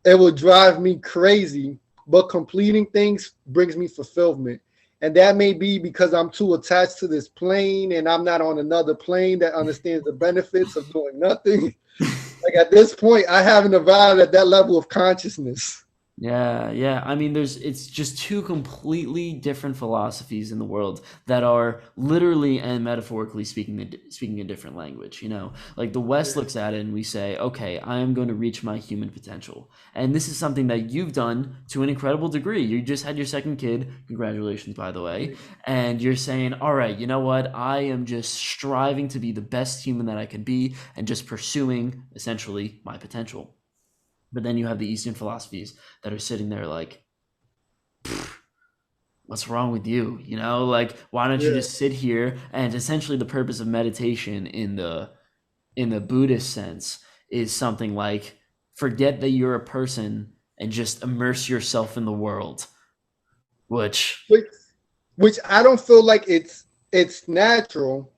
It would drive me crazy. But completing things brings me fulfillment. And that may be because I'm too attached to this plane and I'm not on another plane that understands the benefits of doing nothing. Like at this point, I haven't arrived at that level of consciousness. yeah, yeah. I mean, it's just two completely different philosophies in the world that are literally and metaphorically speaking a different language. Like the West looks at it and we say, okay, I am going to reach my human potential, and this is something that you've done to an incredible degree. You just had your second kid, congratulations, by the way, and you're saying, all right, you know what? I am just striving to be the best human that I can be, and just pursuing essentially my potential. But then you have the Eastern philosophies that are sitting there like, what's wrong with you? Like, why don't you Yeah. just sit here? And essentially, the purpose of meditation in the Buddhist sense is something like forget that you're a person and just immerse yourself in the world. Which, Which, which I don't feel like it's natural.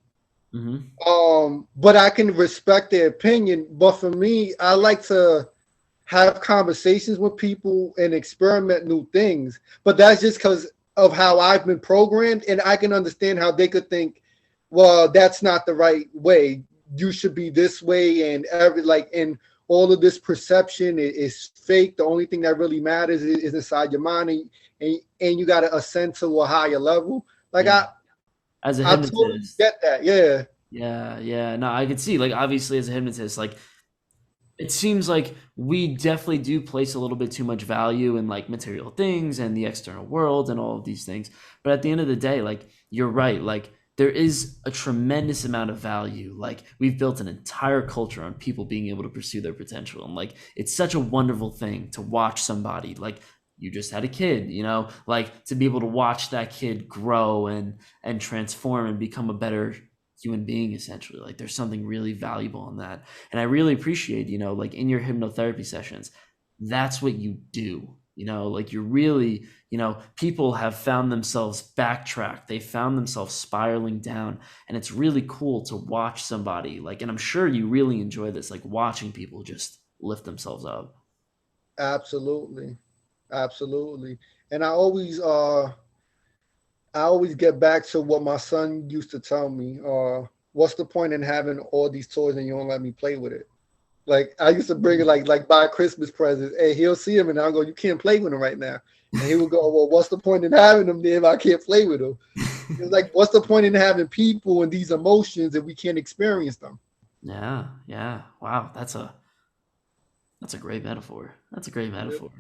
mhm. But I can respect their opinion. But for me, I like to have conversations with people and experiment new things. But that's just because of how I've been programmed, and I can understand how they could think, well, that's not the right way. You should be this way, and and all of this perception is fake. The only thing that really matters is inside your mind, and you got to ascend to a higher level. Like Yeah, I, as a I totally hypnotist, get that. Yeah, yeah, yeah. No, I could see, like, obviously, as a hypnotist, like, it seems like we definitely do place a little bit too much value in like material things and the external world and all of these things. But at the end of the day, like, you're right, like there is a tremendous amount of value. Like we've built an entire culture on people being able to pursue their potential. And like it's such a wonderful thing to watch somebody like you just had a kid, like to be able to watch that kid grow and transform and become a better human being essentially. Like there's something really valuable in that, and I really appreciate, like in your hypnotherapy sessions, that's what you do. Like you're really, people have found themselves backtracked. They found themselves spiraling down. And it's really cool to watch somebody like, and I'm sure you really enjoy this, like watching people just lift themselves up. Absolutely, absolutely. And I always get back to what my son used to tell me. What's the point in having all these toys and you don't let me play with it? Like I used to bring it like buy Christmas presents. Hey, he'll see him and I'll go, you can't play with him right now. And he would go, well, what's the point in having them then if I can't play with them? It's like, what's the point in having people and these emotions if we can't experience them? Yeah, yeah. Wow, that's a great metaphor. That's a great Yep. metaphor.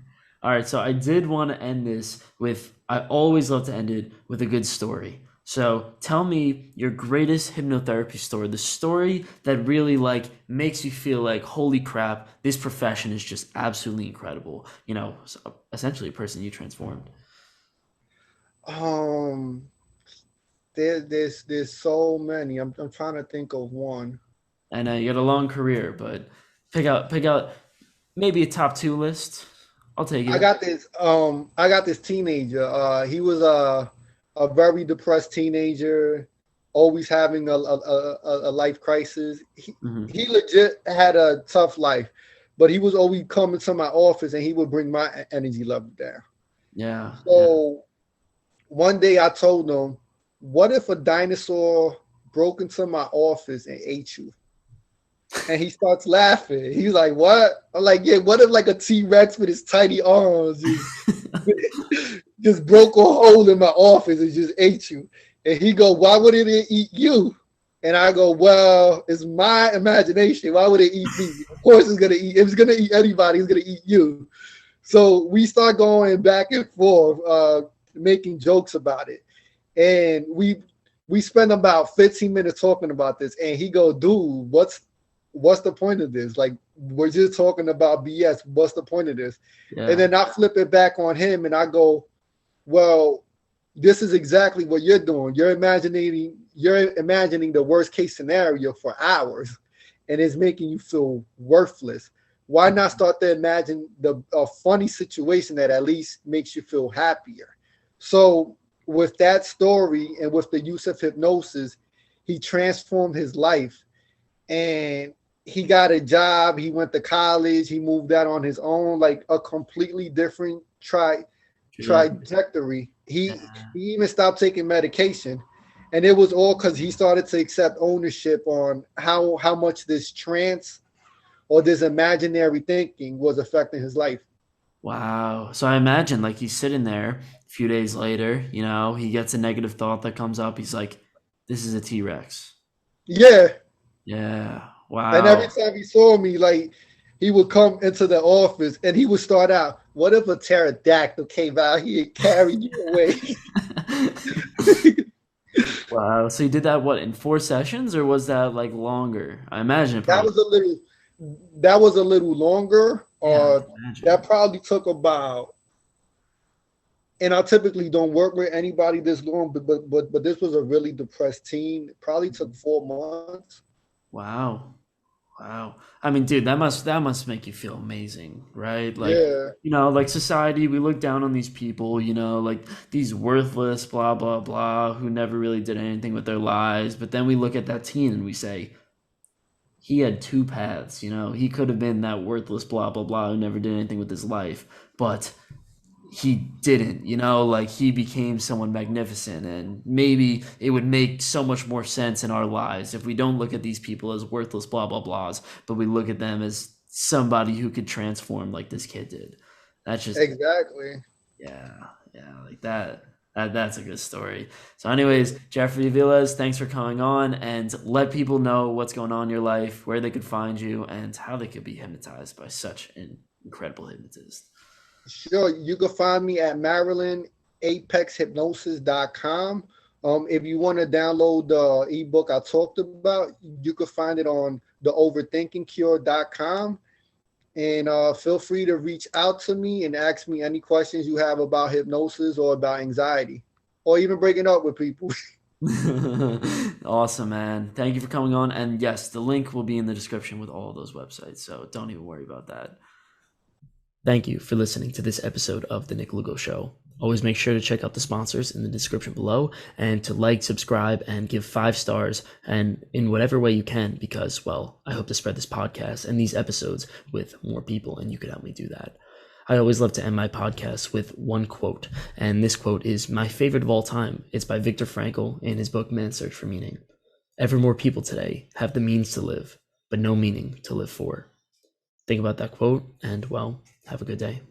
All right, so I did want to end this with, I always love to end it with a good story. So tell me your greatest hypnotherapy story, the story that really like makes you feel like, holy crap, this profession is just absolutely incredible. Essentially a person you transformed. Um, there's so many. I'm trying to think of one. And you got a long career, but pick out maybe a top two list. I'll take it. I got this teenager. He was a very depressed teenager, always having a life crisis. Hmm. He legit had a tough life, but he was always coming to my office and he would bring my energy level down. Yeah, yeah. So one day I told him, what if a dinosaur broke into my office and ate you? And he starts laughing. He's like, "What?" I'm like, "Yeah, what if like a T-Rex with his tiny arms just broke a hole in my office and just ate you?" And he go, "Why wouldn't it eat you?" And I go, "Well, it's my imagination. Why would it eat me? Of course it's gonna eat. If it's gonna eat anybody, it's gonna eat you." So we start going back and forth, making jokes about it, and we spend about 15 minutes talking about this. And he go, "Dude, what's the point of this? Like, we're just talking about BS. What's the point of this?" And Yeah. then I flip it back on him and I go, well, this is exactly what you're doing. You're imagining the worst case scenario for hours and it's making you feel worthless. Why not start to imagine the a funny situation that at least makes you feel happier? So with that story and with the use of hypnosis, he transformed his life and he got a job. He went to college. He moved out on his own, like a completely different Trajectory. trajectory. Yeah. He even stopped taking medication, and it was all because he started to accept ownership on how much this trance or this imaginary thinking was affecting his life. Wow. So I imagine like he's sitting there a few days later, he gets a negative thought that comes up. He's like, this is a T-Rex. Yeah, Yeah. and every Wow. time he saw me, like he would come into the office and he would start out, "What if a pterodactyl came out here and carried you away?" Wow. So you did that what in 4 sessions or was that like longer? I imagine it that probably. was a little that was a little longer. Yeah, I can That imagine. probably took about, and I typically don't work with anybody this long, but this was a really depressed teen. It probably took 4 months. Wow. Wow. I mean, dude, that must make you feel amazing, right? Like, Yeah, like society, we look down on these people, like these worthless blah blah blah who never really did anything with their lives. But then we look at that teen and we say, he had two paths, He could have been that worthless blah blah blah who never did anything with his life, but he didn't, like he became someone magnificent, and maybe it would make so much more sense in our lives if we don't look at these people as worthless blah blah blahs, but we look at them as somebody who could transform like this kid did. That's just, exactly. yeah, yeah, like that's a good story. So anyways, Jeffrey Villas, thanks for coming on, and let people know what's going on in your life, where they could find you, and how they could be hypnotized by such an incredible hypnotist. Sure, you can find me at MarylandApexHypnosis.com. If you want to download the ebook I talked about, you can find it on theoverthinkingcure.com. And feel free to reach out to me and ask me any questions you have about hypnosis or about anxiety or even breaking up with people. Awesome, man. Thank you for coming on. And yes, the link will be in the description with all of those websites. So don't even worry about that. Thank you for listening to this episode of The Nick Lugo Show. Always make sure to check out the sponsors in the description below and to like, subscribe, and give 5 stars and in whatever way you can because, well, I hope to spread this podcast and these episodes with more people and you could help me do that. I always love to end my podcast with one quote, and this quote is my favorite of all time. It's by Viktor Frankl in his book Man's Search for Meaning. Ever more people today have the means to live, but no meaning to live for. Think about that quote and, well, have a good day.